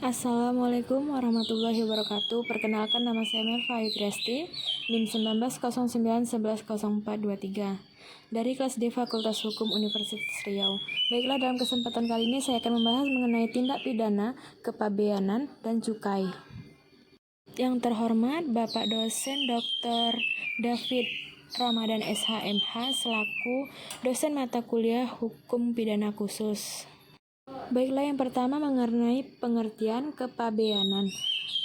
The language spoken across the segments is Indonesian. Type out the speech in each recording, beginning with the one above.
Assalamualaikum warahmatullahi wabarakatuh. Perkenalkan, nama saya Melva Ayu Triasti, NIM 1909110423 dari kelas D Fakultas Hukum Universitas Riau. Baiklah, dalam kesempatan kali ini saya akan membahas mengenai tindak pidana kepabeanan dan cukai. Yang terhormat Bapak dosen Dr. David Ramadan SHMH selaku dosen mata kuliah Hukum Pidana Khusus. Baiklah, yang pertama mengenai pengertian kepabeanan.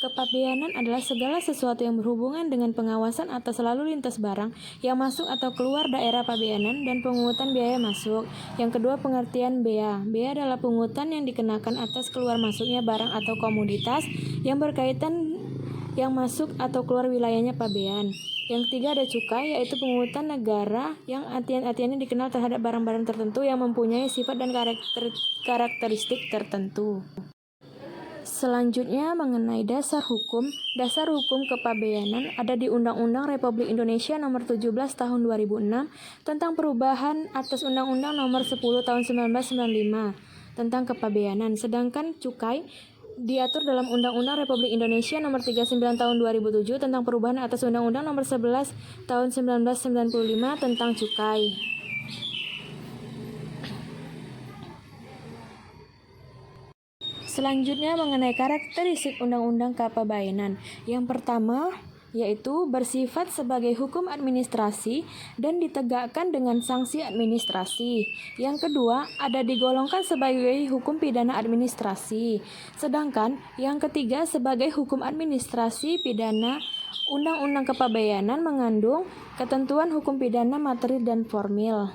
Kepabeanan adalah segala sesuatu yang berhubungan dengan pengawasan atas lalu lintas barang yang masuk atau keluar daerah pabeanan dan pungutan biaya masuk. Yang kedua, pengertian bea. Bea adalah pungutan yang dikenakan atas keluar masuknya barang atau komoditas yang berkaitan yang masuk atau keluar wilayahnya pabean. Yang ketiga ada cukai, yaitu pungutan negara yang atian-atiannya dikenal terhadap barang-barang tertentu yang mempunyai sifat dan karakteristik tertentu. Selanjutnya mengenai dasar hukum. Dasar hukum kepabeanan ada di Undang-Undang Republik Indonesia Nomor 17 Tahun 2006 tentang perubahan atas Undang-Undang Nomor 10 Tahun 1995 tentang kepabeanan. Sedangkan cukai diatur dalam Undang-Undang Republik Indonesia Nomor 39 Tahun 2007 tentang perubahan atas Undang-Undang Nomor 11 Tahun 1995 tentang cukai. Selanjutnya mengenai karakteristik Undang-Undang Kepabeanan. Yang pertama yaitu bersifat sebagai hukum administrasi dan ditegakkan dengan sanksi administrasi. Yang kedua, ada digolongkan sebagai hukum pidana administrasi. Sedangkan yang ketiga sebagai hukum administrasi pidana. Undang-Undang Kepabeanan mengandung ketentuan hukum pidana materi dan formil.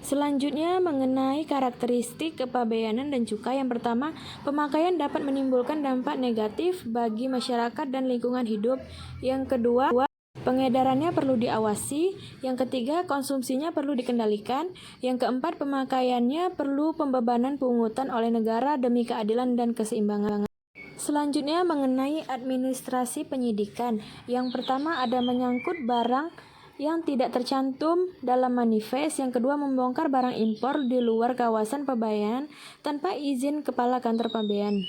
Selanjutnya mengenai karakteristik kepabeanan dan cukai. Yang pertama, pemakaian dapat menimbulkan dampak negatif bagi masyarakat dan lingkungan hidup. Yang kedua, pengedarannya perlu diawasi. Yang ketiga, konsumsinya perlu dikendalikan. Yang keempat, pemakaiannya perlu pembebanan pungutan oleh negara demi keadilan dan keseimbangan. Selanjutnya mengenai administrasi penyidikan. Yang pertama ada menyangkut barang yang tidak tercantum dalam manifest. Yang kedua, membongkar barang impor di luar kawasan pabean tanpa izin kepala kantor pabean.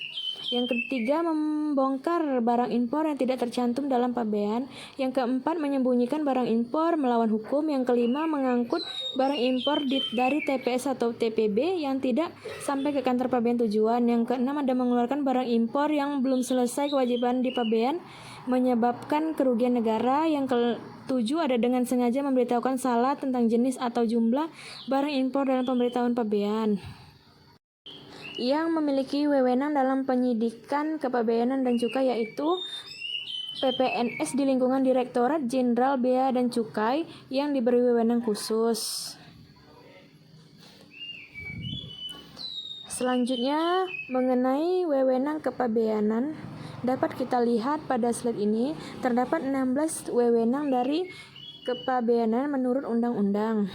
Yang ketiga, membongkar barang impor yang tidak tercantum dalam pabean. Yang keempat, menyembunyikan barang impor melawan hukum. Yang kelima, mengangkut barang impor dari TPS atau TPB yang tidak sampai ke kantor pabean tujuan. Yang keenam, ada mengeluarkan barang impor yang belum selesai kewajiban di pabean menyebabkan kerugian negara. Yang ketujuh, ada dengan sengaja memberitahukan salah tentang jenis atau jumlah barang impor dalam pemberitahuan pabean. Yang memiliki wewenang dalam penyidikan kepabeanan dan cukai yaitu PPNS di lingkungan Direktorat Jenderal Bea dan Cukai yang diberi wewenang khusus. Selanjutnya mengenai wewenang kepabeanan, dapat kita lihat pada slide ini terdapat 16 wewenang dari kepabeanan menurut undang-undang.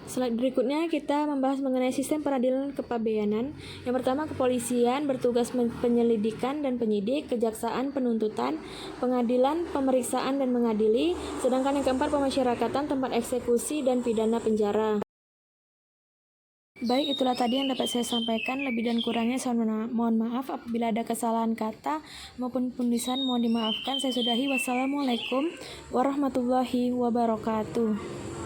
Slide berikutnya kita membahas mengenai sistem peradilan kepabeanan. Yang pertama, kepolisian bertugas penyelidikan dan penyidik, kejaksaan penuntutan, pengadilan pemeriksaan dan mengadili. Sedangkan yang keempat, pemasyarakatan, tempat eksekusi dan pidana penjara. Baik, itulah tadi yang dapat saya sampaikan. Lebih dan kurangnya saya mohon maaf. Apabila ada kesalahan kata maupun penulisan mohon dimaafkan. Saya sudahi. Wassalamualaikum warahmatullahi wabarakatuh.